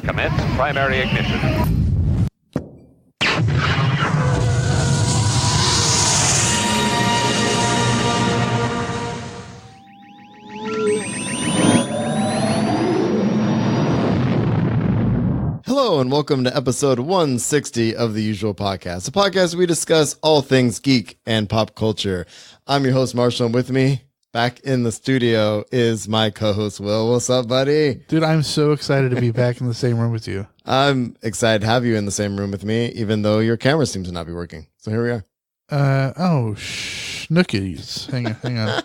Commence primary ignition. Hello and welcome to episode 160 of The Usual Podcast, a podcast where we discuss all things geek and pop culture. I'm your host, Marshall, and with me, back in the studio, is my co-host, Will. What's up, buddy? Dude, I'm so excited to be back in the same room with you. I'm excited to have you in the same room with me, even though your camera seems to not be working. So here we are. Schnookies. Hang on.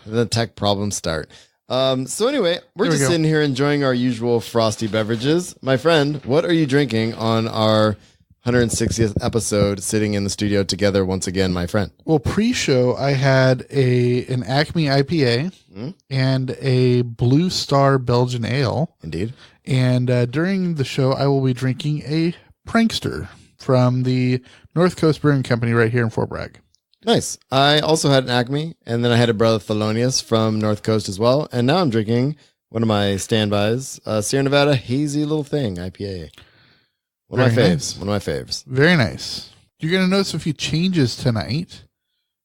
The tech problems start. So anyway, we're just sitting here enjoying our usual frosty beverages. My friend, what are you drinking on our 160th episode, sitting in the studio together once again, my friend? Well, pre-show, I had an Acme IPA and a Blue Star Belgian Ale. Indeed. And during the show, I will be drinking a Prankster from the North Coast Brewing Company right here in Fort Bragg. Nice. I also had an Acme, and then I had a Brother Thelonious from North Coast as well. And now I'm drinking one of my standbys, Sierra Nevada Hazy Little Thing IPA. One of my faves. Very nice. You're going to notice a few changes tonight.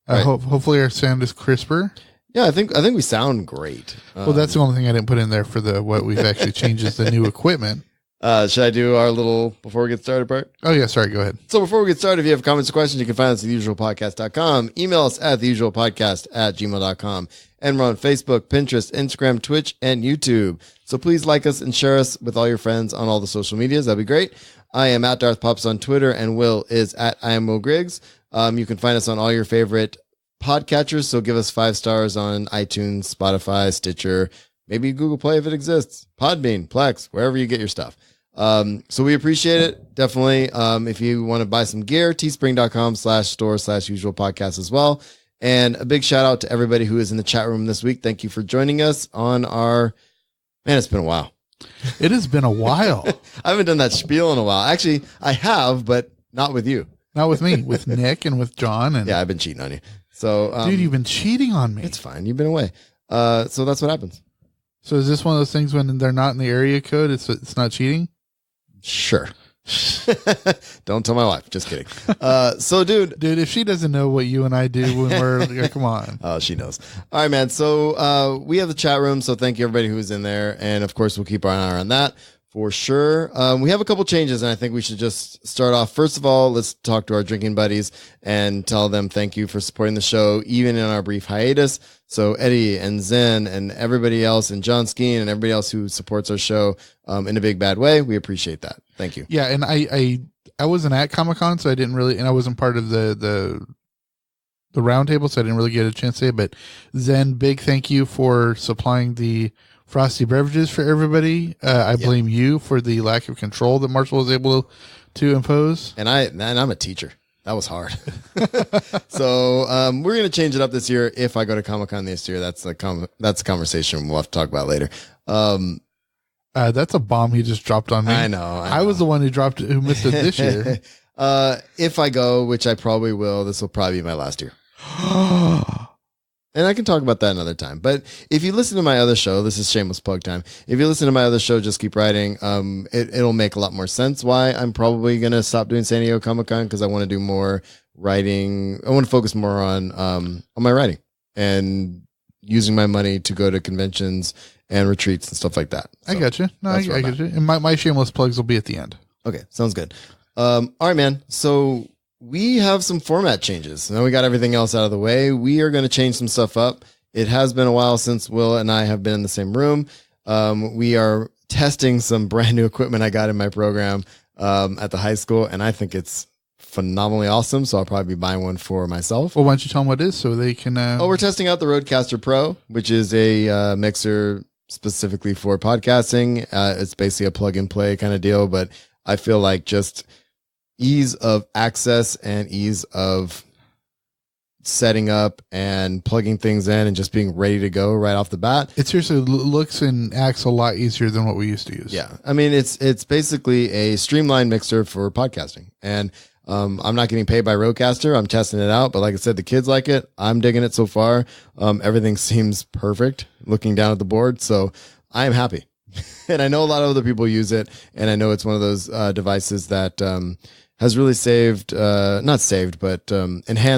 Right. Hopefully our sound is crisper. Yeah, I think we sound great. Well, that's the only thing I didn't put in there for what we've actually changed is the new equipment. Should I do our little before we get started part? Oh, yeah. Sorry. Go ahead. So before we get started, if you have comments or questions, you can find us at theusualpodcast.com. Email us at theusualpodcast@gmail.com. And we're on Facebook, Pinterest, Instagram, Twitch, and YouTube. So please like us and share us with all your friends on all the social medias. That'd be great. I am at Darth Pops on Twitter, and Will is at I am Will Griggs. You can find us on all your favorite podcatchers. So give us 5 stars on iTunes, Spotify, Stitcher, maybe Google Play if it exists, Podbean, Plex, wherever you get your stuff. So we appreciate it. Definitely. If you want to buy some gear, teespring.com/store/usual podcast as well. And a big shout out to everybody who is in the chat room this week. Thank you for joining us on it's been a while. It has been a while. I haven't done that spiel in a while. Actually, I have, but not with you. Not with me, with Nick and with John. And yeah, I've been cheating on you. So, dude, you've been cheating on me. It's fine. You've been away. So that's what happens. So is this one of those things when they're not in the area code? It's not cheating? Sure. Don't tell my wife. Just kidding. So dude, if she doesn't know what you and I do when we're come on. Oh, she knows. All right, man. So we have the chat room. So thank you everybody who's in there. And of course, we'll keep our eye on that for sure. We have a couple changes, and I think we should just start off. First of all, let's talk to our drinking buddies and tell them thank you for supporting the show, even in our brief hiatus. So Eddie and Zen and everybody else, and John Skeen and everybody else who supports our show in a big bad way, we appreciate that. Thank you. Yeah, and I wasn't at Comic-Con, so I didn't really, and I wasn't part of the roundtable, so I didn't really get a chance to say it. But Zen, big thank you for supplying the frosty beverages for everybody. I blame you for the lack of control that Marshall was able to impose. And I'm a teacher. That was hard. So we're going to change it up this year. If I go to Comic-Con this year, that's a conversation we'll have to talk about later. That's a bomb he just dropped on me. I know. I was the one who missed it this year. If I go, which I probably will, this will probably be my last year. And I can talk about that another time. But if you listen to my other show, this is shameless plug time. If you listen to my other show, Just Keep Writing, it'll make a lot more sense why I'm probably going to stop doing San Diego Comic-Con, because I want to do more writing. I want to focus more on my writing and using my money to go to conventions and retreats and stuff like that. So I got you. No, I got you. And my shameless plugs will be at the end. Okay, sounds good. All right, man. So we have some format changes. Now we got everything else out of the way. We are going to change some stuff up. It has been a while since Will and I have been in the same room. We are testing some brand new equipment I got in my program at the high school, and I think it's phenomenally awesome. So I'll probably be buying one for myself. Well, why don't you tell them what it is so they can... we're testing out the Rodecaster Pro, which is a mixer specifically for podcasting. It's basically a plug and play kind of deal, but I feel like just ease of access and ease of setting up and plugging things in and just being ready to go right off the bat. It seriously looks and acts a lot easier than what we used to use. Yeah. I mean, it's basically a streamlined mixer for podcasting. And I'm not getting paid by Rodecaster. I'm testing it out. But like I said, the kids like it. I'm digging it so far. Everything seems perfect looking down at the board. So I am happy. And I know a lot of other people use it, and I know it's one of those devices that has really enhanced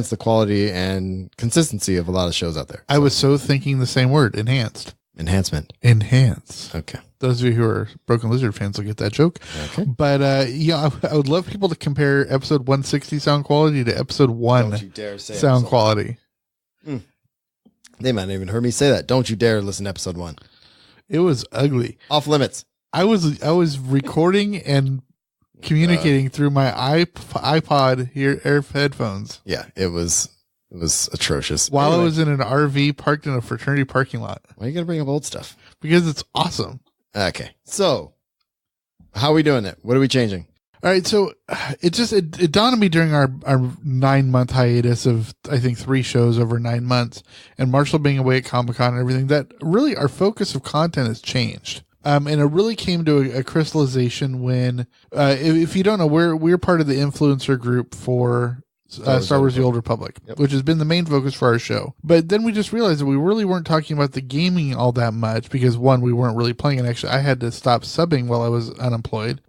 the quality and consistency of a lot of shows out there. I was so thinking the same word, enhanced. Enhancement. Enhance. Okay. Those of you who are Broken Lizard fans will get that joke. Okay. But I would love people to compare episode 160 sound quality to episode 1 Don't you dare say sound quality. They might not even heard me say that. Don't you dare listen to episode 1. It was ugly. Off limits. I was recording and communicating through my iPod Air headphones. Yeah, it was atrocious. While I was in an RV parked in a fraternity parking lot. Why are you gonna bring up old stuff? Because it's awesome. Okay, so how are we doing it? What are we changing? All right, so it dawned on me during our 9-month hiatus of, I think, 3 shows over 9 months, and Marshall being away at Comic-Con and everything, that really our focus of content has changed. And it really came to a crystallization when, if you don't know, we're part of the influencer group for Star Wars: The Old Republic, which has been the main focus for our show. But then we just realized that we really weren't talking about the gaming all that much because, one, we weren't really playing it. Actually, I had to stop subbing while I was unemployed.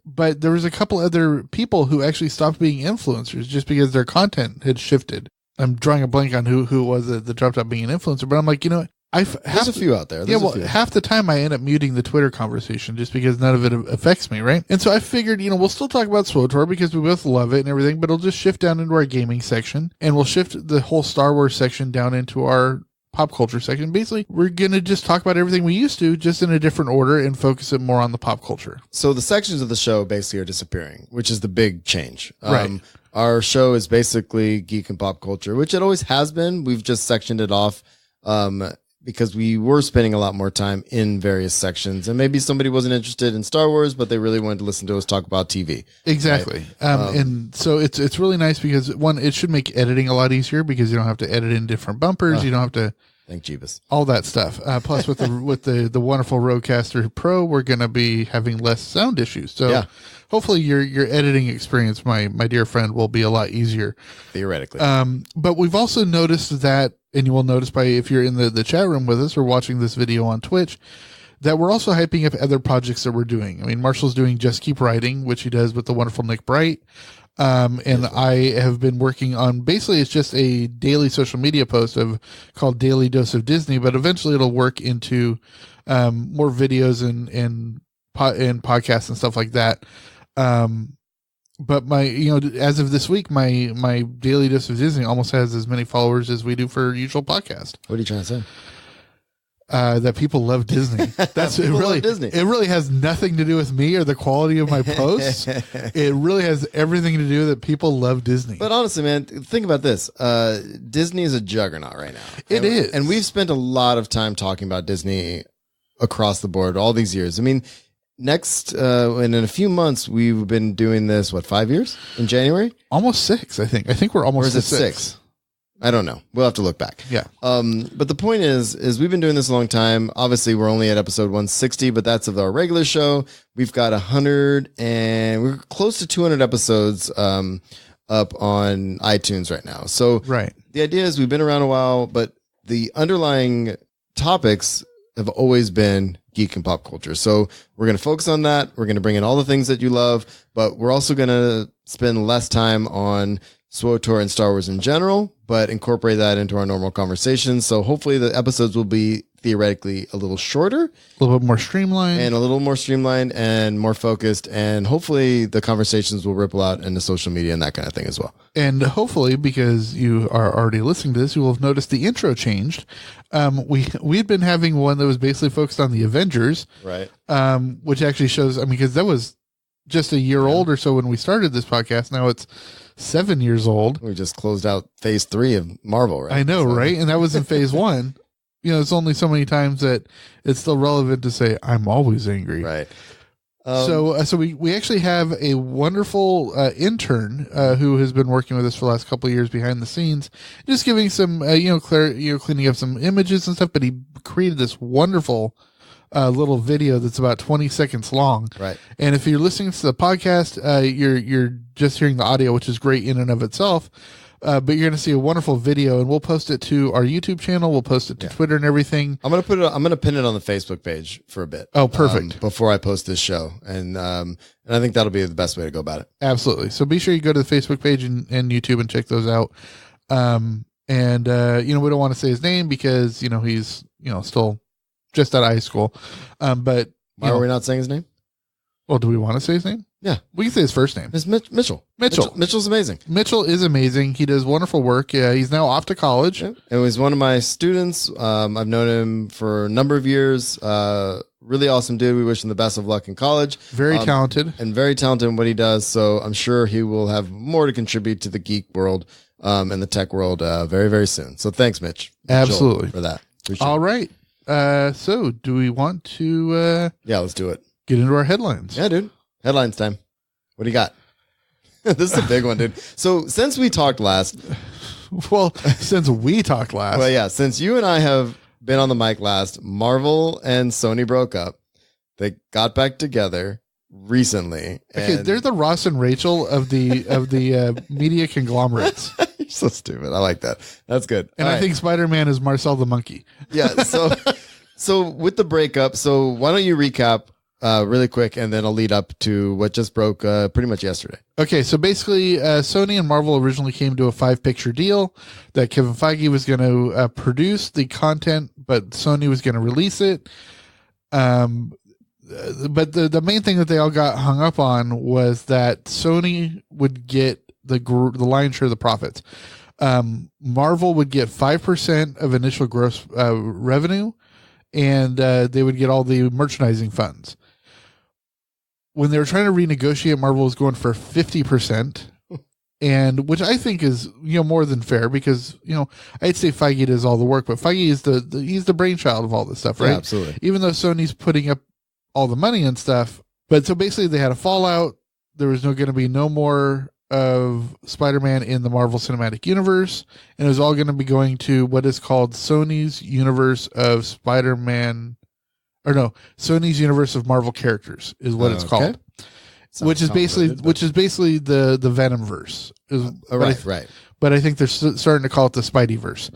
But there was a couple other people who actually stopped being influencers just because their content had shifted. I'm drawing a blank on who it was that dropped out being an influencer, but I'm like, there's a few out there. Half the time I end up muting the Twitter conversation just because none of it affects me, right? And so I figured, we'll still talk about SWTOR because we both love it and everything, but it'll just shift down into our gaming section, and we'll shift the whole Star Wars section down into our pop culture section. Basically, we're going to just talk about everything we used to, just in a different order, and focus it more on the pop culture. So the sections of the show basically are disappearing, which is the big change. Right. Our show is basically geek and pop culture, which it always has been. We've just sectioned it off because we were spending a lot more time in various sections, and maybe somebody wasn't interested in Star Wars, but they really wanted to listen to us talk about TV. Exactly. Right? And so it's really nice because, one, it should make editing a lot easier because you don't have to edit in different bumpers. You don't have to thank Jeebus. All that stuff. Plus with the wonderful Rodecaster Pro, we're going to be having less sound issues. So hopefully your editing experience, my dear friend, will be a lot easier. Theoretically. But we've also noticed that, and you will notice if you're in the chat room with us or watching this video on Twitch, that we're also hyping up other projects that we're doing. I mean, Marshall's doing Just Keep Writing, which he does with the wonderful Nick Bright. And I have been working on, basically it's just a daily social media post called Daily Dose of Disney, but eventually it'll work into more videos and podcasts and stuff like that. But as of this week, my Daily Dose of Disney almost has as many followers as we do for usual podcast. What are you trying to say? That people love Disney. That's it. Really, Disney. It really has nothing to do with me or the quality of my posts. It really has everything to do that people love Disney. But honestly, man, think about this. Disney is a juggernaut right now. It is. And we've spent a lot of time talking about Disney across the board all these years. I mean, next, in a few months, we've been doing this, 5 years in January? Almost 6, I think. I think we're almost or is it 6? I don't know. We'll have to look back. Yeah. But the point is we've been doing this a long time. Obviously, we're only at episode 160, but that's of our regular show. We've got 100 and we're close to 200 episodes up on iTunes right now. So right. The idea is we've been around a while, but the underlying topics have always been geek and pop culture. So we're going to focus on that. We're going to bring in all the things that you love, but we're also going to spend less time on SWTOR and Star Wars in general, but incorporate that into our normal conversations. So hopefully the episodes will be theoretically a little shorter, a little bit more streamlined, and more focused. And hopefully the conversations will ripple out into social media and that kind of thing as well. And hopefully, because you are already listening to this, you will have noticed the intro changed. We'd been having one that was basically focused on the Avengers, right? Which actually shows, because that was just a year old or so when we started this podcast. Now it's 7 years old. We just closed out phase 3 of Marvel, right? I know, right? And that was in phase 1. It's only so many times that it's still relevant to say, I'm always angry. Right. So we actually have a wonderful intern who has been working with us for the last couple of years behind the scenes, just giving some, cleaning up some images and stuff. But he created this wonderful little video that's about 20 seconds long. Right. And if you're listening to the podcast, you're just hearing the audio, which is great in and of itself. But you're going to see a wonderful video, and we'll post it to our YouTube channel. We'll post it to Twitter and everything. I'm gonna pin it on the Facebook page for a bit. Oh, perfect. Before I post this show, and I think that'll be the best way to go about it. Absolutely. So be sure you go to the Facebook page and YouTube and check those out. We don't want to say his name because he's still just out of high school. But why are we not saying his name? Well, do we want to say his name? Yeah, we can say his first name. It's Mitchell. Mitchell's amazing. Mitchell is amazing. He does wonderful work. Yeah, he's now off to college. Yeah. And he's one of my students. I've known him for a number of years. Really awesome dude. We wish him the best of luck in college. Very talented. And very talented in what he does. So I'm sure he will have more to contribute to the geek world and the tech world very, very soon. So thanks, Mitch. Absolutely. For that. Appreciate All it. right. So do we want to yeah, let's do it. Get into our headlines? Yeah, dude. Headlines time. What do you got? This is a big one, dude. So since we talked last. Well, since we talked last. Well, yeah. Since you and I have been on the mic last, Marvel and Sony broke up. They got back together recently. Okay, they're the Ross and Rachel of the media conglomerates. You're so stupid. I like that. That's good. And I think Spider-Man is Marcel the monkey. Yeah. So with the breakup, so why don't you recap really quick, and then I'll lead up to what just broke pretty much yesterday. Okay, so basically, Sony and Marvel originally came to a 5-picture deal that Kevin Feige was going to produce the content, but Sony was going to release it. But the main thing that they all got hung up on was that Sony would get the lion's share of the profits. Marvel would get 5% of initial gross revenue, and they would get all the merchandising funds. When they were trying to renegotiate, Marvel was going for 50%, and which I think is more than fair because I'd say Feige does all the work, but Feige is he's the brainchild of all this stuff, right? Yeah, absolutely. Even though Sony's putting up all the money and stuff, but so basically they had a fallout. There was going to be no more of Spider-Man in the Marvel Cinematic Universe, and it was all going to be going to what is called Sony's Universe of Spider-Man. Or no, Sony's Universe of Marvel Characters is what it's called, which is basically the Venomverse. Right. But I think they're starting to call it the Spideyverse.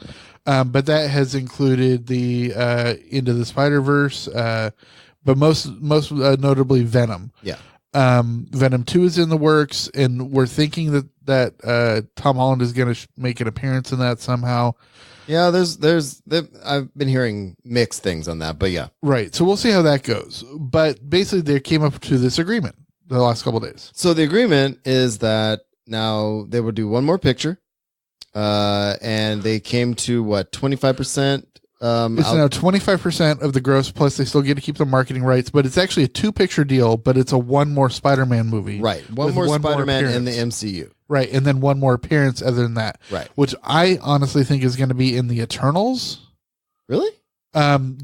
But that has included the Into the Spider-Verse, but most notably Venom. Yeah. Venom 2 is in the works, and we're thinking that Tom Holland is going to make an appearance in that somehow. Yeah, I've been hearing mixed things on that, but yeah. Right. So we'll see how that goes. But basically they came up to this agreement the last couple of days. So the agreement is that now they would do one more picture, and they came to 25%? It's now 25% of the gross, plus they still get to keep the marketing rights, but it's actually a 2-picture deal, but it's a one more Spider-Man movie. Right. One more Spider-Man in the MCU. Right. And then one more appearance other than that. Right. Which I honestly think is going to be in the Eternals. Really?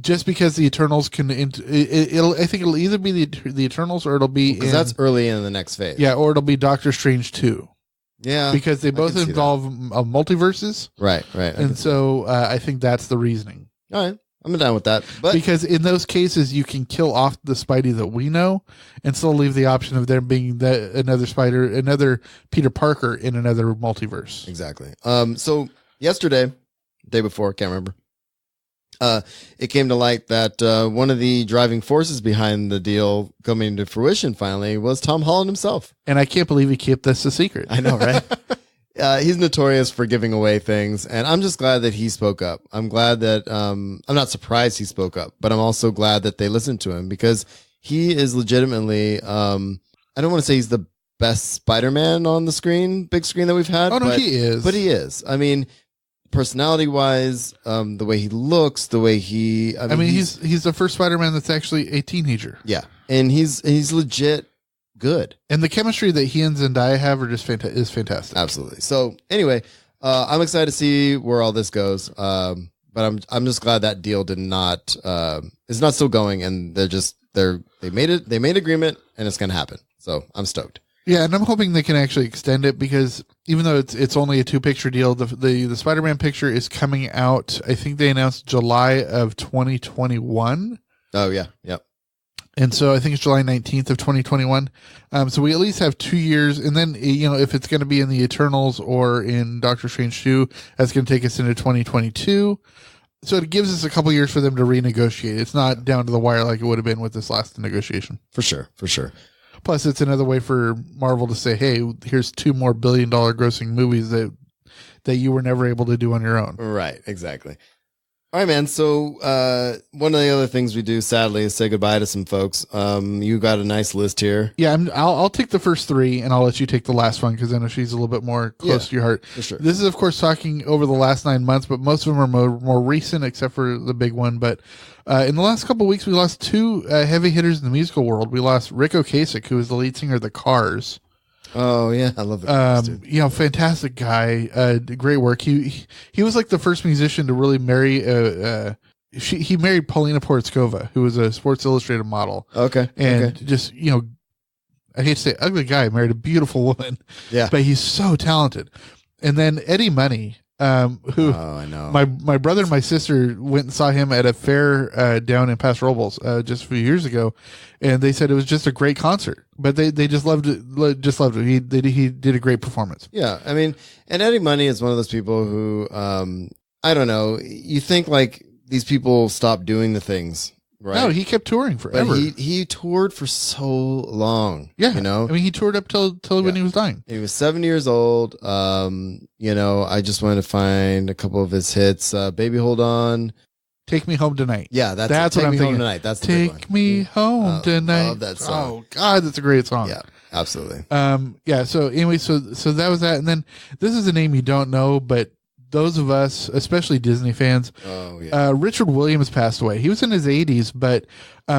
Just because the Eternals can, I think it'll either be the Eternals or it'll be because that's early in the next phase. Yeah. Or it'll be Doctor Strange 2. Yeah. Because they both involve multiverses. Right. And so I think that's the reasoning. All right. I'm down with that. But because in those cases, you can kill off the Spidey that we know and still leave the option of there being another Peter Parker in another multiverse. Exactly. So yesterday, day before, can't remember. It came to light that one of the driving forces behind the deal coming to fruition finally was Tom Holland himself. And I can't believe he kept this a secret. I know, right? He's notorious for giving away things, and I'm just glad that he spoke up. I'm glad that I'm not surprised he spoke up, but I'm also glad that they listened to him because he is legitimately I don't want to say he's the best Spider-Man on the big screen that we've had. Oh no, he is. But he is. I mean, personality-wise, the way he looks, the way he's the first Spider-Man that's actually a teenager. Yeah, and he's legit good, and the chemistry that he and Zendaya have is fantastic. Absolutely. So anyway, I'm excited to see where all this goes. But I'm just glad that deal did not is not still going, and they made agreement, and it's gonna happen. So I'm stoked. Yeah, and I'm hoping they can actually extend it because even though it's only a 2-picture deal, the Spider-Man picture is coming out. I think they announced July of 2021. Oh yeah, yep. And so I think it's July 19th of 2021. So we at least have 2 years. And then, if it's going to be in the Eternals or in Doctor Strange 2, that's going to take us into 2022. So it gives us a couple years for them to renegotiate. It's not down to the wire like it would have been with this last negotiation. For sure. Plus, it's another way for Marvel to say, hey, here's 2 more billion-dollar grossing movies that you were never able to do on your own. Right, exactly. All right, man. So one of the other things we do, sadly, is say goodbye to some folks. You got a nice list here. Yeah, I'll take the first 3, and I'll let you take the last one because I know she's a little bit more close to your heart. For sure. This is, of course, talking over the last 9 months, but most of them are more recent, except for the big one. But in the last couple of weeks, we lost 2 heavy hitters in the musical world. We lost Rick Ocasek, who is the lead singer of the Cars. Oh yeah, I love the Cars, dude. Fantastic guy. Great work. He was like the first musician to really marry. He married Paulina Porizkova, who was a Sports Illustrated model. Okay, and just I hate to say ugly guy married a beautiful woman. Yeah, but he's so talented. And then Eddie Money, who I know. My brother and my sister went and saw him at a fair down in Paso Robles just a few years ago, and they said it was just a great concert. But they just loved it. Just loved it. He did a great performance. Yeah, I mean, and Eddie Money is one of those people who I don't know. You think like these people stop doing the things, right? No, he kept touring forever. But he toured for so long. Yeah, I mean, he toured up till when he was dying. He was 7 years old. I just wanted to find a couple of his hits. Baby, Hold On. Take Me Home Tonight. Yeah, that's what I'm thinking. Home Tonight. That's the big one. Take Me Home Tonight. I love that song. Oh God, that's a great song. Yeah, absolutely. Yeah. So anyway, so that was that, and then this is a name you don't know, but those of us, especially Disney fans, Richard Williams passed away. He was in his 80s, but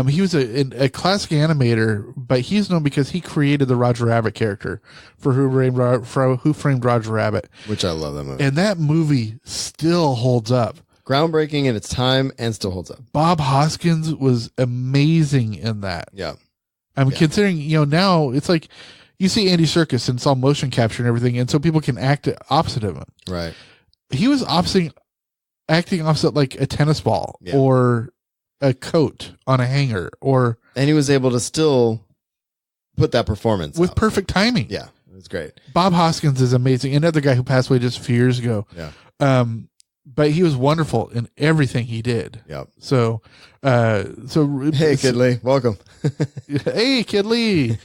he was a classic animator. But he's known because he created the Roger Rabbit character for Who Framed Roger Rabbit, which I love that movie, and that movie still holds up. Groundbreaking in its time and still holds up. Bob Hoskins was amazing in that. Yeah. I'm considering, now it's like you see Andy Serkis and it's all motion capture and everything. And so people can act opposite of him. Right. He was acting opposite like a tennis ball or a coat on a hanger and he was able to still put that performance with out. Perfect timing. Yeah. It was great. Bob Hoskins is amazing. Another guy who passed away just a few years ago. Yeah. But he was wonderful in everything he did. Yep. So hey, Kid Lee, welcome. Hey, Kid Lee.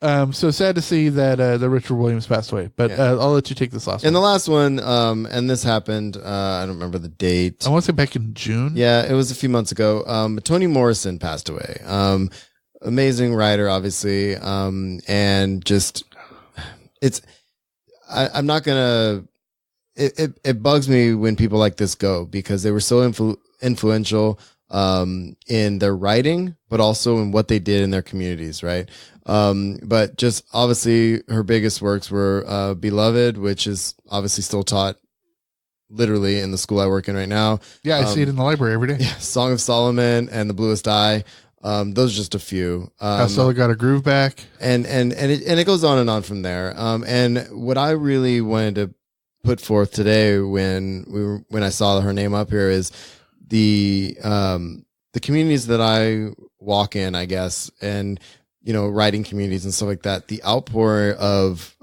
So sad to see that the Richard Williams passed away. But I'll let you take this last one. And the last one, and this happened. I don't remember the date. I want to say back in June. Yeah, it was a few months ago. Toni Morrison passed away. Amazing writer, obviously, and just I'm not gonna. It bugs me when people like this go because they were so influential in their writing, but also in what they did in their communities, right? But just obviously her biggest works were Beloved, which is obviously still taught literally in the school I work in right now. Yeah, I see it in the library every day. Yeah, Song of Solomon and The Bluest Eye. Those are just a few. How Stella Got Her Groove Back. And it goes on and on from there. And what I really wanted to put forth today when I saw her name up here is the communities that I walk in, I guess, and writing communities and stuff like that, the outpour of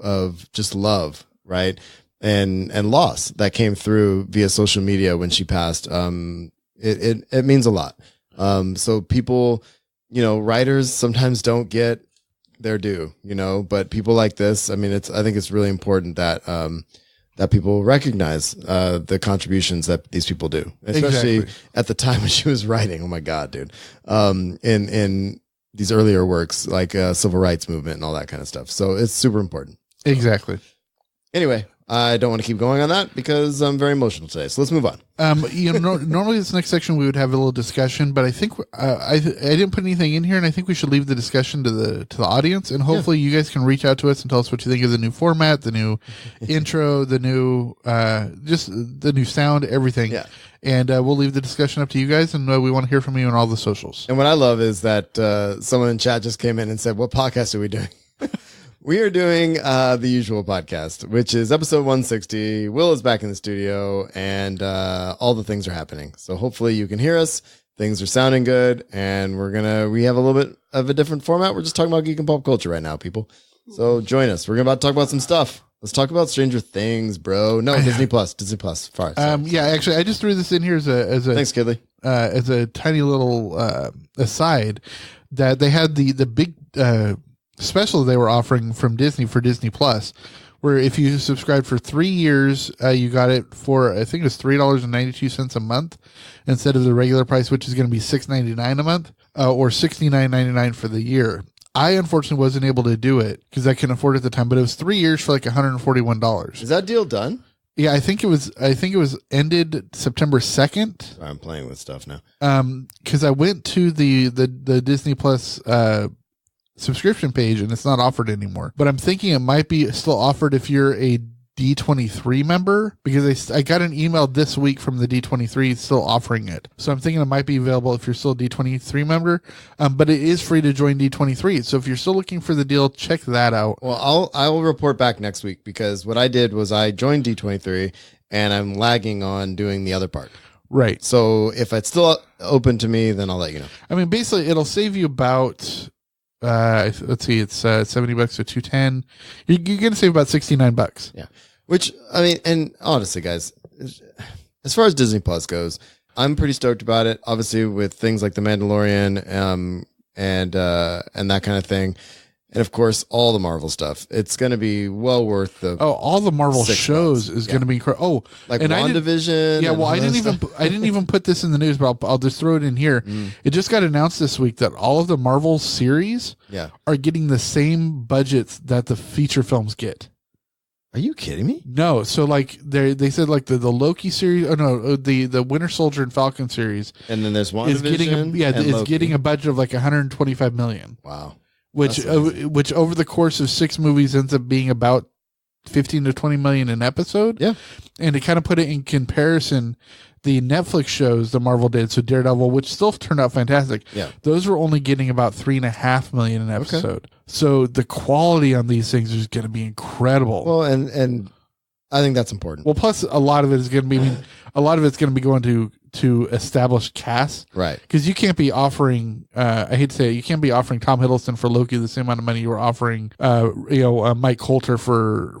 just love, right? And loss that came through via social media when she passed. It means a lot. So people, writers sometimes don't get their due, but people like this, I mean, I think it's really important that people recognize the contributions that these people do, especially at the time when she was writing. Oh my God, dude! In these earlier works like civil rights movement and all that kind of stuff. So it's super important. Exactly. Anyway, I don't want to keep going on that because I'm very emotional today. So let's move on. Normally this next section we would have a little discussion, but I think I didn't put anything in here, and I think we should leave the discussion to the audience, and hopefully you guys can reach out to us and tell us what you think of the new format, the new intro, the new just the new sound, everything. Yeah. And we'll leave the discussion up to you guys, and we want to hear from you on all the socials. And what I love is that someone in chat just came in and said, "What podcast are we doing?" We are doing the usual podcast, which is episode 160. Will is back in the studio, and all the things are happening. So hopefully you can hear us, things are sounding good, and we have a little bit of a different format. We're just talking about geek and pop culture right now, people. So join us. We're about to talk about some stuff. Let's talk about Stranger Things, bro. No, Disney Plus. Sorry. Yeah, actually, I just threw this in here as a thanks, Kidley. As a tiny little aside, that they had the big special they were offering from Disney for Disney Plus, where if you subscribed for 3 years, you got it for, I think it was $3.92 a month instead of the regular price, which is going to be $6.99 a month, or $69.99 for the year. I unfortunately wasn't able to do it because I couldn't afford it at the time, but it was 3 years for like $141. Is that deal done? Yeah, I think it was ended September 2nd. I'm playing with stuff now. Because I went to the Disney Plus subscription page and it's not offered anymore. But I'm thinking it might be still offered if you're a D23 member, because I got an email this week from the D23 still offering it. So I'm thinking it might be available if you're still a D23 member. But it is free to join D23. So if you're still looking for the deal, check that out. Well, I will report back next week, because what I did was I joined D23 and I'm lagging on doing the other part. Right. So if it's still open to me, then I'll let you know. I mean, basically it'll save you about let's see, it's $70 to $210. You're going to save about $69. Yeah. Which, I mean, and honestly, guys, as far as Disney Plus goes, I'm pretty stoked about it. Obviously, with things like The Mandalorian, and that kind of thing. And of course, all the Marvel stuff. It's going to be well worth the. Oh, all the Marvel shows is going to be incredible. Oh, like WandaVision. Yeah, well, I didn't even put this in the news, but I'll just throw it in here. It just got announced this week that all of the Marvel series are getting the same budgets that the feature films get. Are you kidding me? No. So like they said like the Loki series, the Winter Soldier and Falcon series, and then there's WandaVision. Is getting a budget of like $125 million. Wow. Which over the course of 6 movies ends up being about 15 to 20 million an episode. Yeah. And to kind of put it in comparison, the Netflix shows the Marvel did, so Daredevil, which still turned out fantastic. Yeah. Those were only getting about 3.5 million an episode. Okay. So the quality on these things is going to be incredible. Well, and I think that's important. Well, plus a lot of it is going to be, going to establish casts. Right. Because you can't be offering, I hate to say it, you can't be offering Tom Hiddleston for Loki the same amount of money you were offering, Mike Coulter for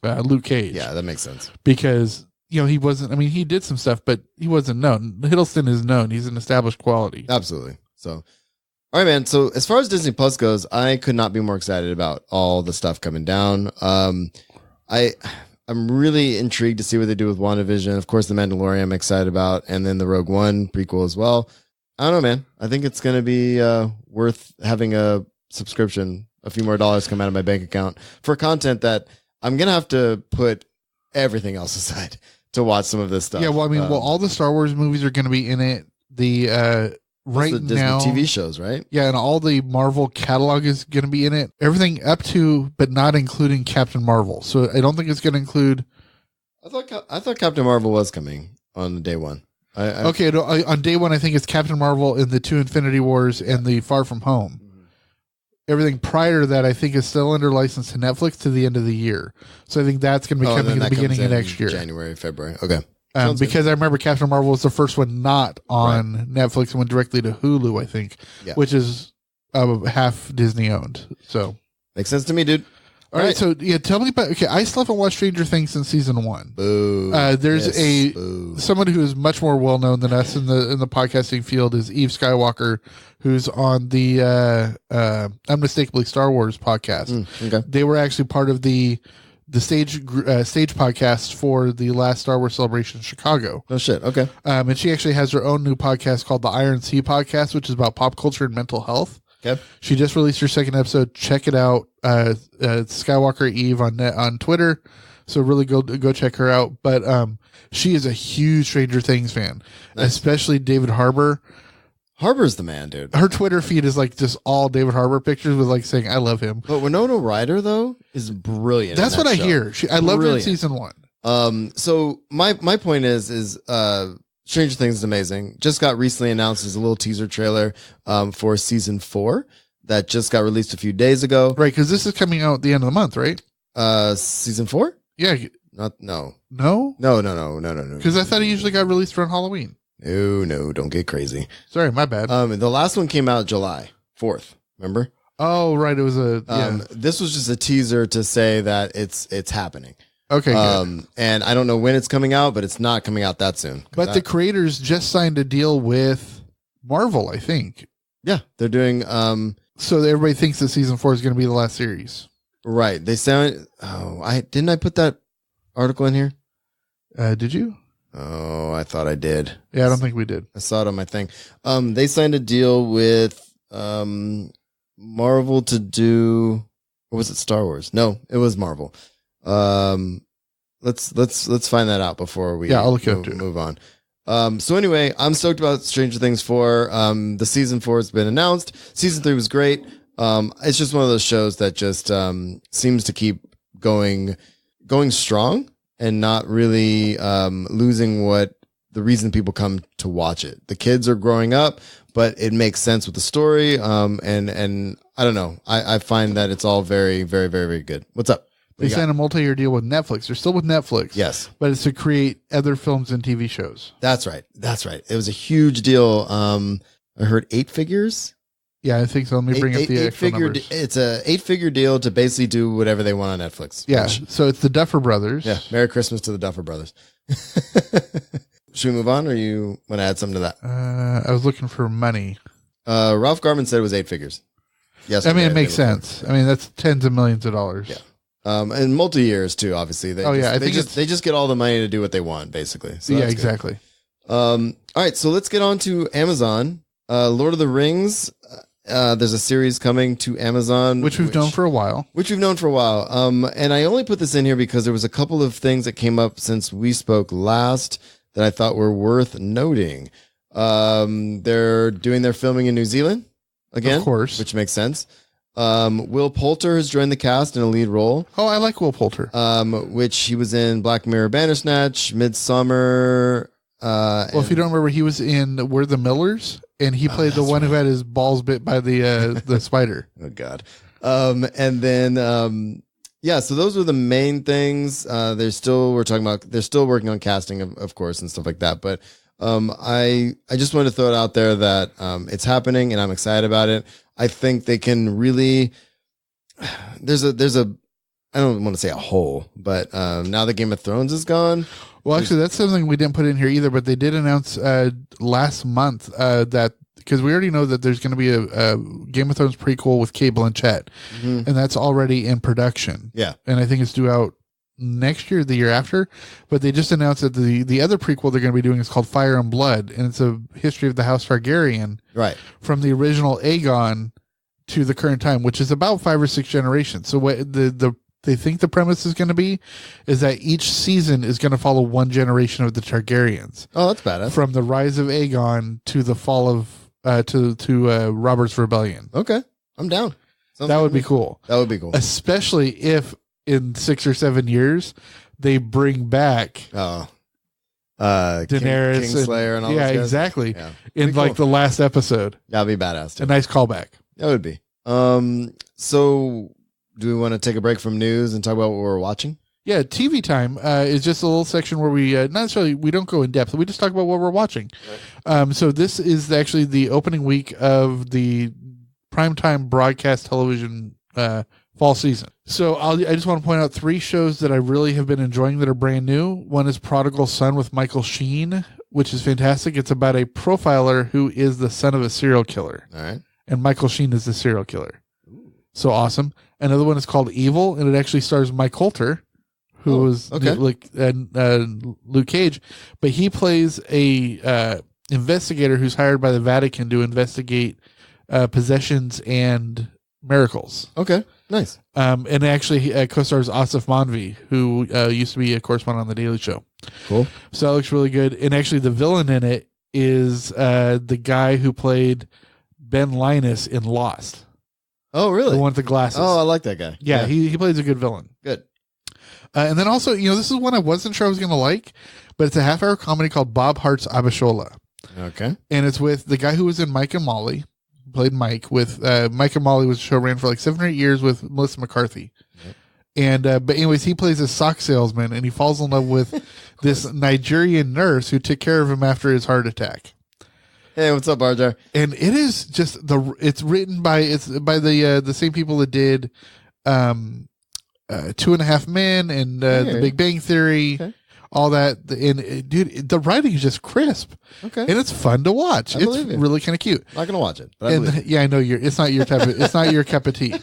Luke Cage. Yeah, that makes sense. Because, he wasn't, I mean, he did some stuff, but he wasn't known. Hiddleston is known. He's an established quality. Absolutely. So, all right, man. So as far as Disney Plus goes, I could not be more excited about all the stuff coming down. I'm really intrigued to see what they do with WandaVision. Of course, The Mandalorian I'm excited about, and then the Rogue One prequel as well. I don't know, man. I think it's going to be worth having a subscription, a few more dollars come out of my bank account for content that I'm going to have to put everything else aside to watch some of this stuff. Yeah, well, I mean, all the Star Wars movies are going to be in it. The Disney TV shows, right? Yeah, and all the Marvel catalog is going to be in it. Everything up to, but not including Captain Marvel. So I don't think it's going to include. I thought Captain Marvel was coming on day one. On day one, I think it's Captain Marvel in the 2 Infinity Wars and the Far From Home. Mm-hmm. Everything prior to that, I think, is still under license to Netflix to the end of the year. So I think that's going to be coming at the beginning of next year, January, February. Okay. Because I remember Captain Marvel was the first one not on Netflix and went directly to Hulu, I think, which is half Disney owned. So makes sense to me, dude. All right. So tell me about. Okay, I still haven't watched Stranger Things since season 1. Boo. There's someone who is much more well known than us in the podcasting field is Eve Skywalker, who's on the Unmistakably Star Wars podcast. Okay. They were actually part of the stage podcast for the last Star Wars Celebration in Chicago. Oh shit. Okay. And she actually has her own new podcast called the Iron Sea Podcast, which is about pop culture and mental health. Okay. She just released her 2nd episode. Check it out. Skywalker Eve on Twitter. So really go check her out. But she is a huge Stranger Things fan, especially David Harbour. Harbour's the man, dude. Her Twitter feed is like just all David Harbour pictures with like saying, I love him. But Winona Ryder, though, is brilliant. That's what I hear. I loved her in season 1. So my point is Stranger Things is amazing. Just got recently announced as a little teaser trailer for season 4 that just got released a few days ago. Right, because this is coming out at the end of the month, right? Season 4? Yeah. No. No? No. Because I thought it usually got released around Halloween. No, don't get crazy. Sorry, my bad. The last one came out July 4th. Remember? Oh, right. It was This was just a teaser to say that it's happening. Okay. Good. And I don't know when it's coming out, but it's not coming out that soon. But the creators just signed a deal with Marvel, I think. Yeah, they're doing. So everybody thinks that season 4 is going to be the last series. Right. They sound. Oh, I put that article in here. Did you? Oh, I thought I did. Yeah, I don't think we did. I saw it on my thing. They signed a deal with Marvel to do. Or was it Star Wars? No, it was Marvel. Let's find that out before we I'll look it up too. Move on. So anyway, I'm stoked about Stranger Things 4. The season 4 has been announced. Season 3 was great. It's just one of those shows that just seems to keep going strong and not really losing what the reason people come to watch it. The kids are growing up, but it makes sense with the story. And I don't know. I find that it's all very, very, very, very good. What's up? They signed a multi-year deal with Netflix. They're still with Netflix. Yes. But it's to create other films and TV shows. That's right. It was a huge deal. I heard 8 figures. Yeah, I think so. Let me bring up the actual numbers. It's a 8-figure deal to basically do whatever they want on Netflix. Yeah. So it's the Duffer Brothers. Yeah. Merry Christmas to the Duffer Brothers. Should we move on, or you want to add something to that? I was looking for money. Ralph Garman said it was 8 figures. Yes. I mean, it makes sense. I mean, that's tens of millions of dollars. Yeah. And multi-years too, obviously. They just get all the money to do what they want, basically. So yeah, exactly. All right, so let's get on to Amazon. Lord of the Rings. There's a series coming to Amazon, which we've known for a while. And I only put this in here because there was a couple of things that came up since we spoke last that I thought were worth noting. They're doing their filming in New Zealand again, of course, which makes sense. Will Poulter has joined the cast in a lead role. Oh, I like Will Poulter. Which he was in Black Mirror Bandersnatch, Midsummer. If you don't remember, he was in We're the Millers, and he played the one who had his balls bit by the spider. Oh God. And then so those were the main things. They're still working on casting, of course, and stuff like that. But I just wanted to throw it out there that it's happening, and I'm excited about it. I think they can really. There's a. I don't want to say a hole, but now that Game of Thrones is gone. Well, actually, that's something we didn't put in here either. But they did announce last month that because we already know that there's going to be a Game of Thrones prequel with Cate Blanchett, and that's already in production. Yeah, and I think it's due out next year, the year after. But they just announced that the other prequel they're going to be doing is called Fire and Blood, and it's a history of the House Targaryen, right, from the original Aegon to the current time, which is about 5 or 6 generations. So what they think the premise is going to be is that each season is going to follow one generation of the Targaryens. Oh, that's badass. From the rise of Aegon to the fall of to Robert's Rebellion. Okay, I'm down. That would be cool. That would be cool, especially if in 6 or 7 years they bring back Daenerys, Kingslayer, and all those guys. Exactly. Yeah. In like the last episode. That'd be badass too. A nice callback. That would be. So do we want to take a break from news and talk about what we're watching? Yeah, TV time is just a little section where we not necessarily we don't go in depth. We just talk about what we're watching. Right. So this is actually the opening week of the primetime broadcast television fall season. So I just want to point out 3 shows that I really have been enjoying that are brand new. One is Prodigal Son with Michael Sheen, which is fantastic. It's about a profiler who is the son of a serial killer. All right. And Michael Sheen is the serial killer. So awesome. Another one is called Evil, and it actually stars Mike Coulter, who was like Luke Cage, but he plays a investigator who's hired by the Vatican to investigate possessions and miracles. Okay, nice. And actually he co-stars Asif Manvi, who used to be a correspondent on The Daily Show. Cool. So that looks really good. And actually the villain in it is the guy who played Ben Linus in Lost. Oh, really? The one with the glasses. Oh, I like that guy. Yeah. He plays a good villain. Good. And then also, this is one I wasn't sure I was going to like, but it's a half-hour comedy called Bob Hart's Abishola. Okay. And it's with the guy who was in Mike and Molly, played Mike, with Mike and Molly was a show ran for like 7 or 8 years with Melissa McCarthy. Yep. And but anyways, he plays a sock salesman, and he falls in love with this Nigerian nurse who took care of him after his heart attack. Hey, what's up, Arjar? And it is just it's written by the same people that did 2.5 Men and The Big Bang Theory. Okay. All that, and dude, the writing is just crisp. Okay, and it's fun to watch. It's really kind of cute. I'm not gonna watch it, but I believe yeah, I know it's not your type of it's not your cup of tea.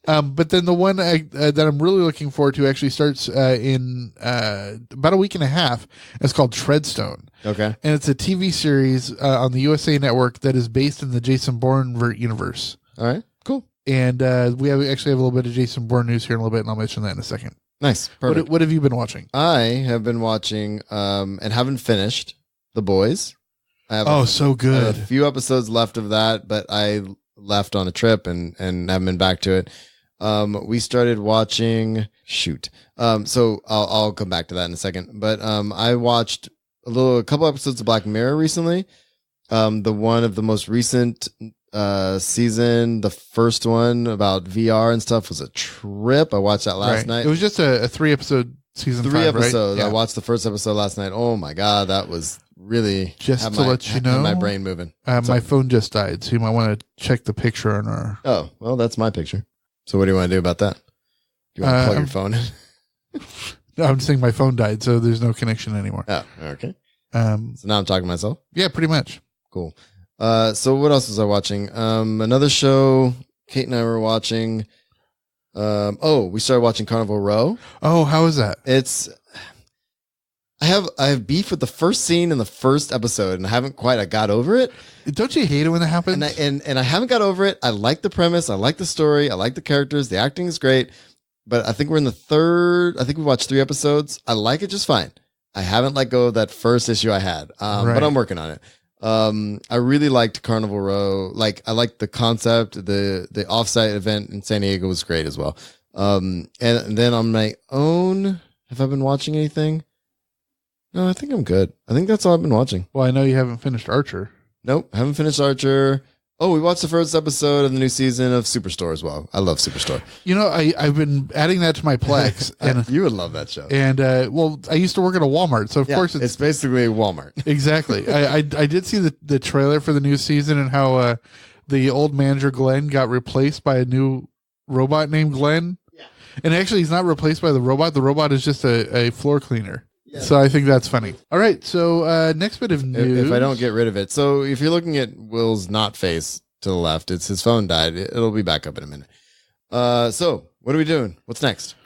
But then the one that I'm really looking forward to actually starts in about a week and a half. It's called Treadstone. Okay, and it's a TV series on the USA Network that is based in the Jason Bourne universe. All right, cool. And we actually have a little bit of Jason Bourne news here in a little bit, and I'll mention that in a second. Nice. Perfect. What have you been watching? I have been watching and haven't finished The Boys. I have so good. I have a few episodes left of that, but I left on a trip and haven't been back to it. We started watching so I'll come back to that in a second. But I watched a couple episodes of Black Mirror recently. The one of the most recent season, the first one about VR and stuff, was a trip. I watched that last night. It was just a 3-episode season. 3 episodes. Right? Yeah. I watched the first episode last night. Oh my god, that was really just to let you know, my brain moving. My phone just died, so you might want to check the picture on our. Oh well, that's my picture. So what do you want to do about that? Do you want to plug your phone in? No, I'm just saying my phone died, so there's no connection anymore. Oh, okay. So now I'm talking to myself. Yeah, pretty much. Cool. So what else was I watching? Another show Kate and I were watching. We started watching Carnival Row. Oh, how is that? I have beef with the first scene in the first episode, and I haven't quite got over it. Don't you hate it when that happens? And I haven't got over it. I like the premise. I like the story. I like the characters. The acting is great. But I think we're in the third. I think we watched 3 episodes. I like it just fine. I haven't let go of that first issue I had, but I'm working on it. I really liked Carnival Row. Like, I liked the concept. The offsite event in San Diego was great as well. And then on my own, have I been watching anything? No, I think I'm good. I think that's all I've been watching. Well, I know you haven't finished Archer. Nope, haven't finished Archer. Oh, we watched the first episode of the new season of Superstore as well. I love Superstore. You know, I've been adding that to my Plex. And you would love that show. And, I used to work at a Walmart, so of course it's basically Walmart. Exactly. I did see the trailer for the new season and how the old manager Glenn got replaced by a new robot named Glenn. Yeah. And actually, he's not replaced by the robot. The robot is just a floor cleaner. Yeah. So I think that's funny. All right. So next bit of news. If I don't get rid of it. So if you're looking at Will's not face to the left, it's his phone died. It'll be back up in a minute. So what are we doing? What's next?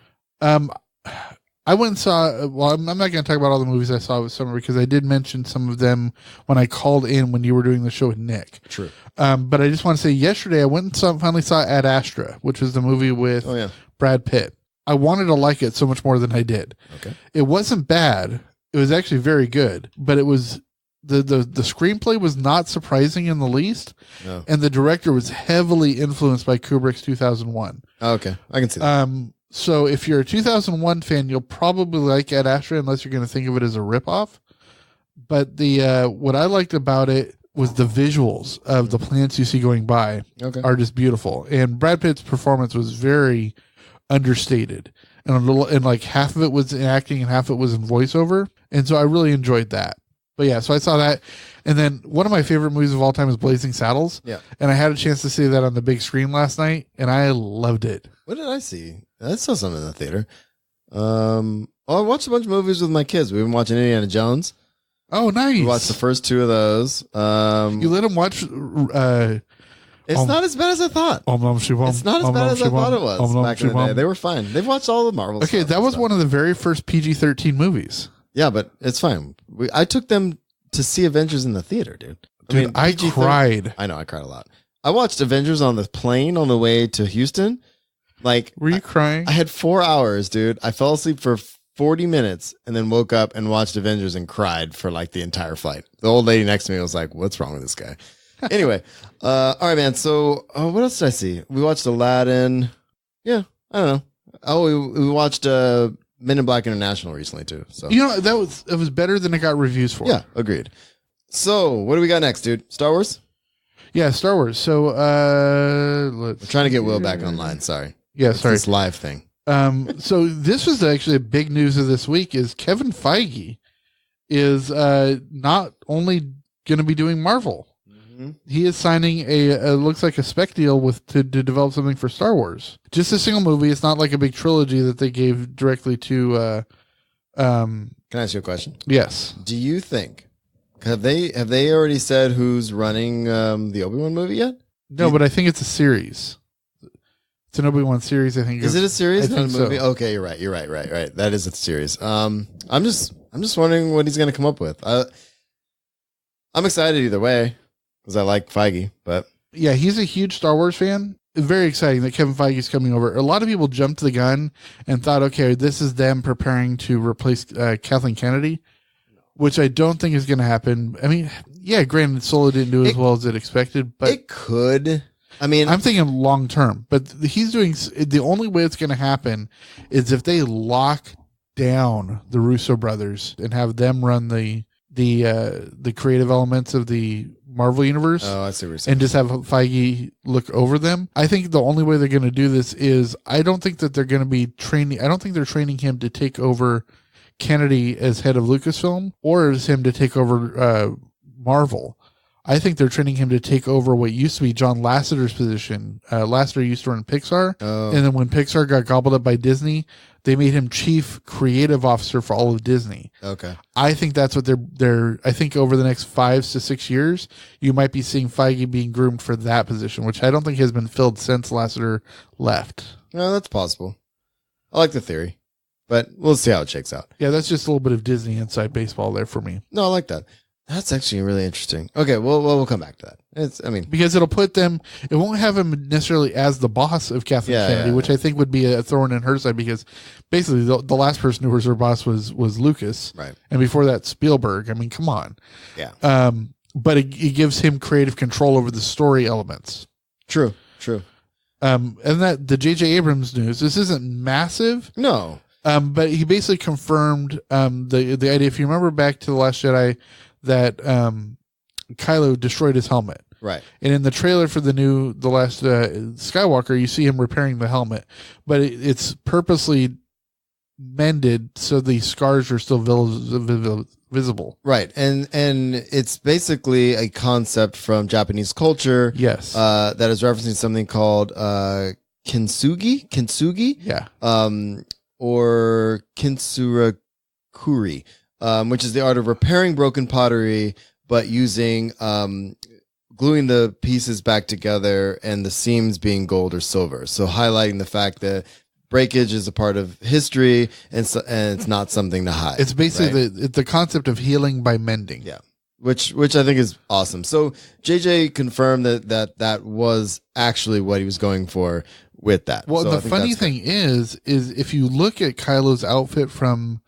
I went and saw, well, I'm not going to talk about all the movies I saw this summer because I did mention some of them when I called in when you were doing the show with Nick. True. But I just want to say yesterday I went and finally saw Ad Astra, which was the movie with Brad Pitt. I wanted to like it so much more than I did. Okay. It wasn't bad. It was actually very good, but it was the screenplay was not surprising in the least. No. And the director was heavily influenced by Kubrick's 2001. Oh, okay. I can see that. So if you're a 2001 fan, you'll probably like Ad Astra unless you're going to think of it as a ripoff. But the what I liked about it was the visuals of the plants you see going by are just beautiful. And Brad Pitt's performance was very understated. And like half of it was in acting and half of it was in voiceover. And so I really enjoyed that. But yeah, so I saw that. And then one of my favorite movies of all time is Blazing Saddles. Yeah. And I had a chance to see that on the big screen last night, and I loved it. What did I see? I saw something in the theater. I watched a bunch of movies with my kids. We've been watching Indiana Jones. Oh, nice. We watched the first 2 of those. You let them watch... it's not as bad as I thought. It's not as bad as I thought it was back in the day. They were fine. They've watched all the Marvel stuff. Okay, that was one of the very first PG-13 movies. Yeah, but it's fine. I took them to see Avengers in the theater, dude. I cried. I know, I cried a lot. I watched Avengers on the plane on the way to Houston. Like, were you crying? I had 4 hours, dude. I fell asleep for 40 minutes and then woke up and watched Avengers and cried for like the entire flight. The old lady next to me was like, "What's wrong with this guy?" Anyway, all right, man. So, what else did I see? We watched Aladdin. Yeah, I don't know. Oh, we watched Men in Black International recently too. So it was better than it got reviews for. Yeah, agreed. So, what do we got next, dude? Star Wars? Yeah, Star Wars. So, we're trying to get Will back online. Sorry. Yeah, sorry. This live thing. So this was actually a big news of this week is Kevin Feige is not only going to be doing Marvel. Mm-hmm. He is signing a looks like a spec deal to develop something for Star Wars. Just a single movie. It's not like a big trilogy that they gave directly to. Can I ask you a question? Yes. Do you think have they already said who's running the Obi-Wan movie yet? No, but I think it's a series. It's an Obi-Wan series. I think. Is it a series? I think not a movie? so. Okay, you're right. You're right. Right. That is a series. I'm just wondering what he's going to come up with. I'm excited either way because I like Feige, but yeah, he's a huge Star Wars fan. It's very exciting that Kevin Feige is coming over. A lot of people jumped the gun and thought, okay, this is them preparing to replace Kathleen Kennedy, which I don't think is going to happen. I mean, yeah, granted, Solo didn't do as well as it expected, but it could. I mean, I'm thinking long term, but he's doing the only way it's going to happen is if they lock down the Russo brothers and have them run the creative elements of the Marvel universe. Oh, I see what you're saying. And just have Feige look over them. I think the only way they're going to do this is I don't think that they're going to be training. I don't think they're training him to take over Kennedy as head of Lucasfilm or as him to take over Marvel. I think they're training him to take over what used to be John Lasseter's position. Lasseter used to run Pixar. Oh. And then when Pixar got gobbled up by Disney, they made him chief creative officer for all of Disney. Okay. I think that's what they're I think over the next 5 to 6 years, you might be seeing Feige being groomed for that position, which I don't think has been filled since Lasseter left. No, that's possible. I like the theory, but we'll see how it shakes out. Yeah, that's just a little bit of Disney inside baseball there for me. No, I like that. That's actually really interesting. Okay, well, we'll come back to that. Because it'll put them, it won't have him necessarily as the boss of Kathleen Kennedy, which I think would be a thorn in her side because basically the last person who was her boss was Lucas. Right. And before that, Spielberg. I mean, come on. Yeah. But it gives him creative control over the story elements. True. And that the J.J. Abrams news, this isn't massive. No. But he basically confirmed the idea. If you remember back to The Last Jedi, that Kylo destroyed his helmet. Right. And in the trailer for the Last Skywalker, you see him repairing the helmet, but it's purposely mended so the scars are still visible. Right. And it's basically a concept from Japanese culture. Yes. That is referencing something called kintsugi. Yeah. Or kintsurakuri. Which is the art of repairing broken pottery, but using gluing the pieces back together and the seams being gold or silver. So highlighting the fact that breakage is a part of history and it's not something to hide. It's basically the concept of healing by mending. Yeah, which I think is awesome. So JJ confirmed that was actually what he was going for with that. Well, so the funny thing is if you look at Kylo's outfit from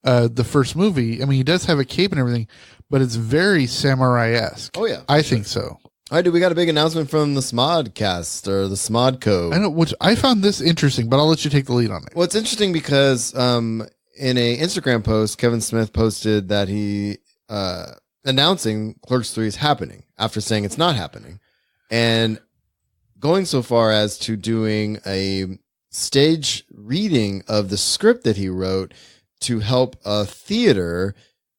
the first movie, I mean, he does have a cape and everything, but it's very samurai-esque. Oh, yeah. I think so. All right, dude, we got a big announcement from the Smodcast or the Smodco. I know, which I found this interesting, but I'll let you take the lead on it. Well, it's interesting because in a Instagram post, Kevin Smith posted that he announcing Clerks 3 is happening after saying it's not happening. And going so far as to doing a stage reading of the script that he wrote to help a theater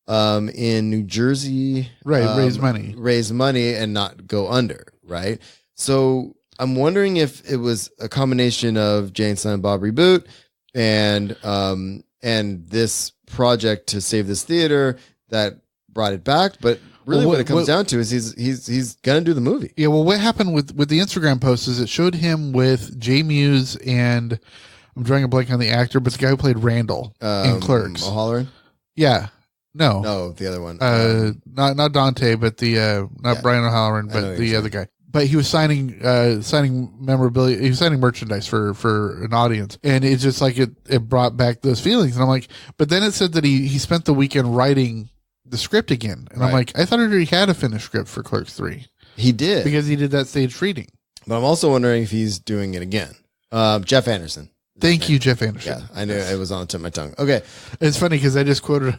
in New Jersey, raise money and not go under, right? So I'm wondering if it was a combination of Jay and Silent Bob Reboot and this project to save this theater that brought it back, but really what it comes down to is he's gonna do the movie. Yeah, well, what happened with the Instagram post is it showed him with Jay Muse and I'm drawing a blank on the actor, but it's the guy who played Randall in Clerks. O'Halloran? Yeah. No, the other one. Not Dante, but Brian O'Halloran, but the other guy. But he was signing memorabilia. He was signing merchandise for an audience, and it's just like it brought back those feelings. And I'm like, but then it said that he spent the weekend writing the script again, and I'm like, I thought he already had a finished script for Clerks 3. He did because he did that stage reading. But I'm also wondering if he's doing it again. Jeff Anderson. Thank you, Jeff Anderson. Yeah, I knew it was on the tip of my tongue. Okay, it's funny because I just quoted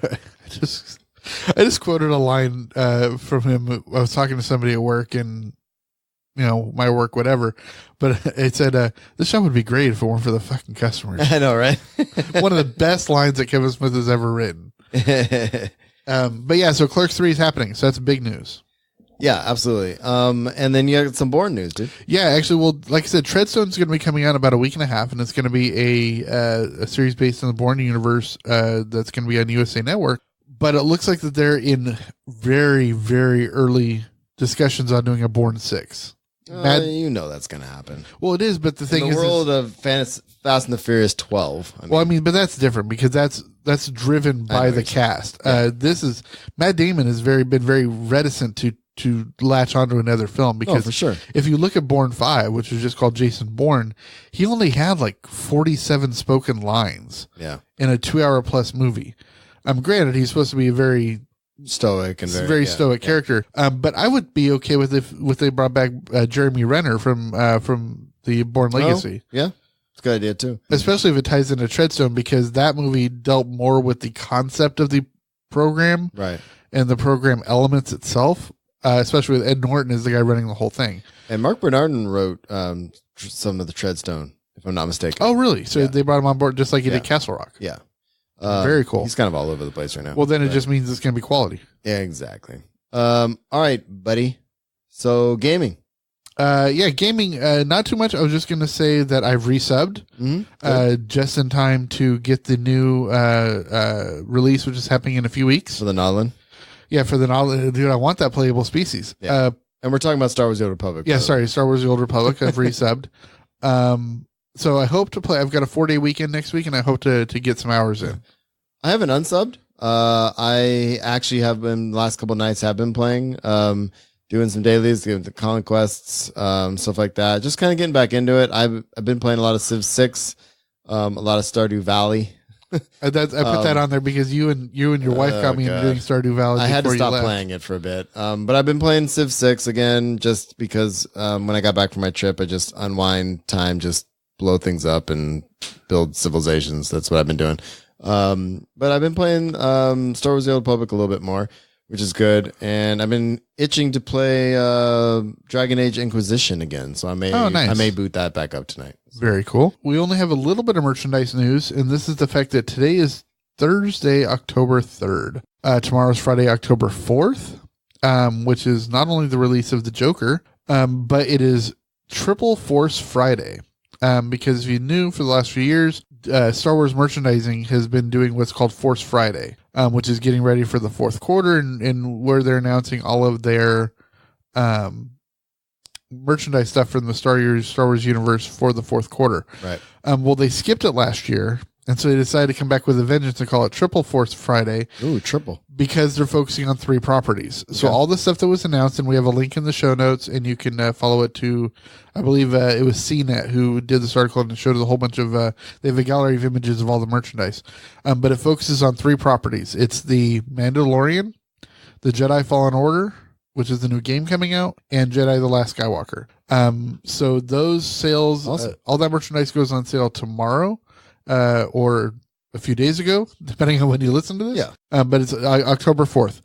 a line from him. I was talking to somebody at work, and my work, whatever. But it said, this shop would be great if it weren't for the fucking customers. I know, right? One of the best lines that Kevin Smith has ever written. But yeah, so Clerks 3 is happening. So that's big news. Yeah, absolutely. And then you got some Bourne news, dude. Yeah, actually, well, like I said, Treadstone is going to be coming out in about a week and a half, and it's going to be a series based on the Bourne universe that's going to be on USA Network. But it looks like that they're in very, very early discussions on doing a Bourne 6. You know that's going to happen. Well, it is, but the thing in the world of Fast and the Furious 12. But that's different because that's driven by the cast. Yeah. This is Matt Damon has been very reticent to latch onto another film because for sure. If you look at Bourne 5, which was just called Jason Bourne, he only had like 47 spoken lines. Yeah. In a 2-hour plus movie. Granted, he's supposed to be a very stoic and very stoic character. But I would be okay with if they brought back Jeremy Renner from the Bourne Legacy. Yeah. It's a good idea too. Especially if it ties into Treadstone, because that movie dealt more with the concept of the program. Right. And the program elements itself. Especially with Ed Norton as the guy running the whole thing. And Mark Bernardin wrote some of the Treadstone, if I'm not mistaken. Oh, really? So they brought him on board just like he did Castle Rock. Yeah. Very cool. He's kind of all over the place right now. Well, then it just means it's going to be quality. Yeah, exactly. All right, buddy. So gaming. Gaming, not too much. I was just going to say that I've resubbed just in time to get the new release, which is happening in a few weeks. For the Nodlin? Yeah, for the Nodlin. Dude, I want that playable species. Yeah. And we're talking about Star Wars The Old Republic. Yeah, sorry, Star Wars The Old Republic. I've resubbed. So I hope to play. I've got a 4-day weekend next week, and I hope to get some hours in. I haven't unsubbed. I actually have been, last couple of nights, have been playing, doing some dailies, doing the conquests, stuff like that. Just kind of getting back into it. I've been playing a lot of Civ 6, a lot of Stardew Valley. I put that on there because you and your wife got me into doing Stardew Valley. I had to stop playing it for a bit, but I've been playing Civ 6 again just because when I got back from my trip, I just unwind time, just blow things up and build civilizations. That's what I've been doing. But I've been playing Star Wars: The Old Republic a little bit more, which is good, and I've been itching to play Dragon Age Inquisition again. So I may boot that back up tonight. Very cool. We only have a little bit of merchandise news, and this is the fact that today is Thursday, October 3rd. Tomorrow's Friday, October 4th, which is not only the release of the Joker, but it is Triple Force Friday. Because if you knew, for the last few years, Star Wars merchandising has been doing what's called Force Friday, which is getting ready for the fourth quarter, and where they're announcing all of their merchandise stuff from the Star Wars universe for the fourth quarter. Right. Well, they skipped it last year, and so they decided to come back with a vengeance and call it Triple Force Friday. Ooh, triple. Because they're focusing on 3 properties. Okay. So all the stuff that was announced, and we have a link in the show notes, and you can follow it to, I believe it was CNET who did this article and showed a whole bunch of, they have a gallery of images of all the merchandise. But it focuses on 3 properties. It's the Mandalorian, the Jedi Fallen Order, which is the new game coming out, and Jedi The Last Skywalker. So those sales, awesome. All that merchandise goes on sale tomorrow, or a few days ago, depending on when you listen to this. Yeah. But it's October 4th.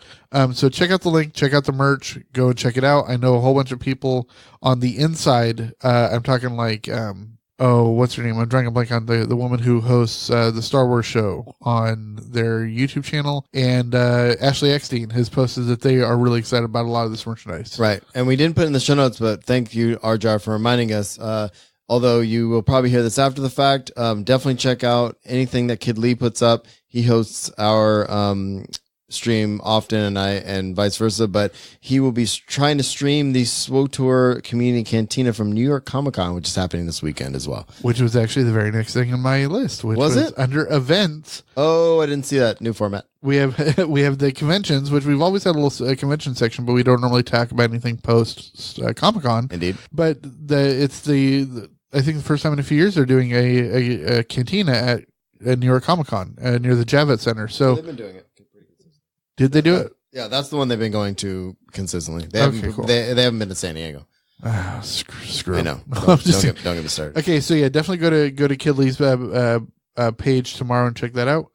So check out the link, check out the merch, go and check it out. I know a whole bunch of people on the inside. I'm talking like, what's her name? I'm drawing a blank on the woman who hosts the Star Wars show on their YouTube channel. And Ashley Eckstein has posted that they are really excited about a lot of this merchandise. Right. And we didn't put it in the show notes, but thank you, Arjar, for reminding us. Although you will probably hear this after the fact, definitely check out anything that Kid Lee puts up. He hosts our stream often, and vice versa. But he will be trying to stream the SWTOR Community Cantina from New York Comic Con, which is happening this weekend as well. Which was actually the very next thing on my list. Which was it under events? Oh, I didn't see that new format. We have the conventions, which we've always had a little convention section, but we don't normally talk about anything post Comic Con. Indeed. But I think the first time in a few years they're doing a cantina at New York Comic Con near the Javits Center. So they've been doing it pretty consistently. Did they do it? Yeah, that's the one they've been going to consistently. They haven't been to San Diego. Screw. I know. Don't get me started. Okay, so yeah, definitely go to Kid Lee's page tomorrow and check that out.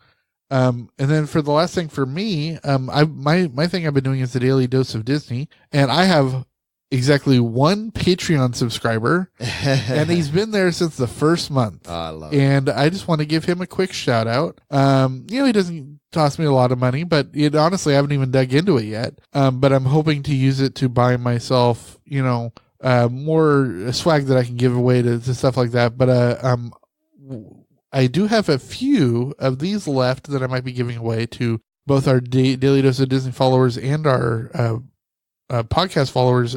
And then for the last thing for me, my thing I've been doing is the Daily Dose of Disney, and I have exactly one Patreon subscriber, and he's been there since the first month. Oh, I love it. And I just want to give him a quick shout out. He doesn't cost me a lot of money, but honestly, I haven't even dug into it yet. But I'm hoping to use it to buy myself, more swag that I can give away to stuff like that. But I do have a few of these left that I might be giving away to both our Daily Dose of Disney followers and our podcast followers.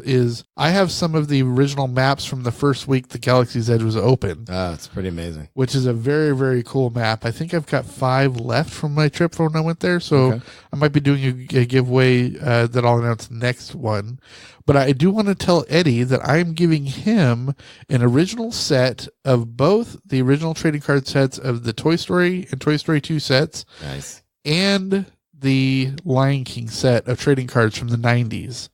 I have some of the original maps from the first week the Galaxy's Edge was open. It's pretty amazing. Which is a very, very cool map. I think I've got 5 left from my trip from when I went there. So I might be doing a giveaway that I'll announce next one. But I do want to tell Eddie that I'm giving him an original set of both the original trading card sets of the Toy Story and Toy Story 2 sets. Nice. And the Lion King set of trading cards from the 90s.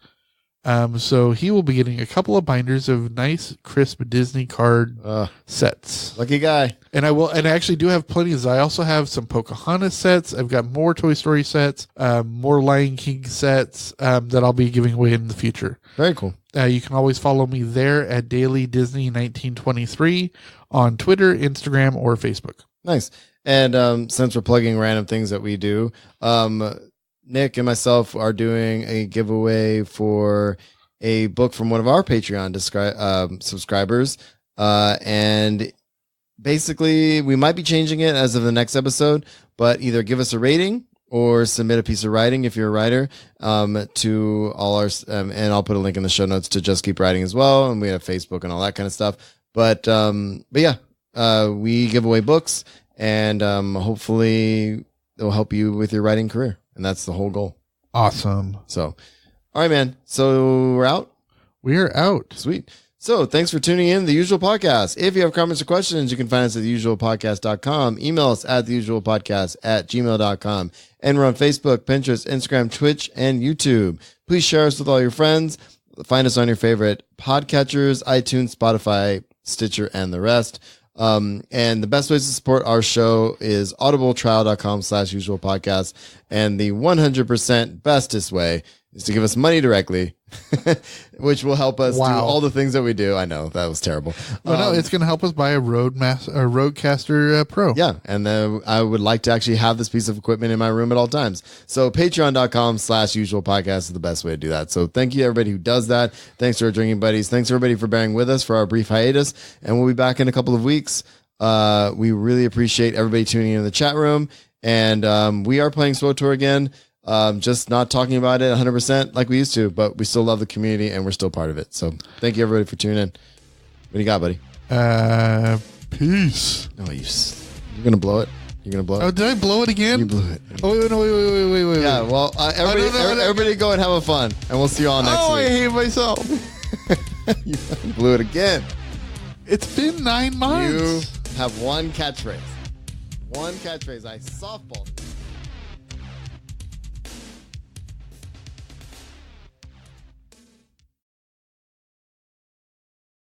So he will be getting a couple of binders of nice, crisp Disney card sets. Lucky guy. And I actually do have plenty of. I also have some Pocahontas sets. I've got more Toy Story sets, more Lion King sets that I'll be giving away in the future. Very cool. You can always follow me there at Daily Disney 1923 on Twitter, Instagram, or Facebook. Nice. And since we're plugging random things that we do, Nick and myself are doing a giveaway for a book from one of our Patreon subscribers. And basically, we might be changing it as of the next episode, but either give us a rating or submit a piece of writing if you're a writer to all our, and I'll put a link in the show notes to Just Keep Writing as well. And we have Facebook and all that kind of stuff. But yeah, we give away books, and hopefully it'll help you with your writing career. And that's the whole goal. Awesome. So, all right, man. So we're out? We are out. Sweet. So thanks for tuning in to The Usual Podcast. If you have comments or questions, you can find us at theusualpodcast.com. Email us at theusualpodcast@gmail.com. And we're on Facebook, Pinterest, Instagram, Twitch, and YouTube. Please share us with all your friends. Find us on your favorite podcatchers, iTunes, Spotify, Stitcher, and the rest. And the best ways to support our show is audibletrial.com/usualpodcast. And the 100% bestest way is to give us money directly, which will help us do all the things that we do. I know that was terrible. Well, no, it's going to help us buy a Rodecaster Pro. Yeah. And then I would like to actually have this piece of equipment in my room at all times. So patreon.com/usualpodcast is the best way to do that. So thank you everybody who does that. Thanks to our drinking buddies. Thanks everybody for bearing with us for our brief hiatus. And we'll be back in a couple of weeks. We really appreciate everybody tuning in the chat room. And we are playing SWTOR again. Just not talking about it 100% like we used to, but we still love the community and we're still part of it. So thank you everybody for tuning in. What do you got, buddy? Peace. Oh, you're going to blow it? You're going to blow it? Oh, did I blow it again? You blew it. Oh, wait. Yeah, well, everybody go and have fun, and we'll see you all next week. Oh, I hate myself. You blew it again. It's been 9 months. You have one catchphrase. I softball.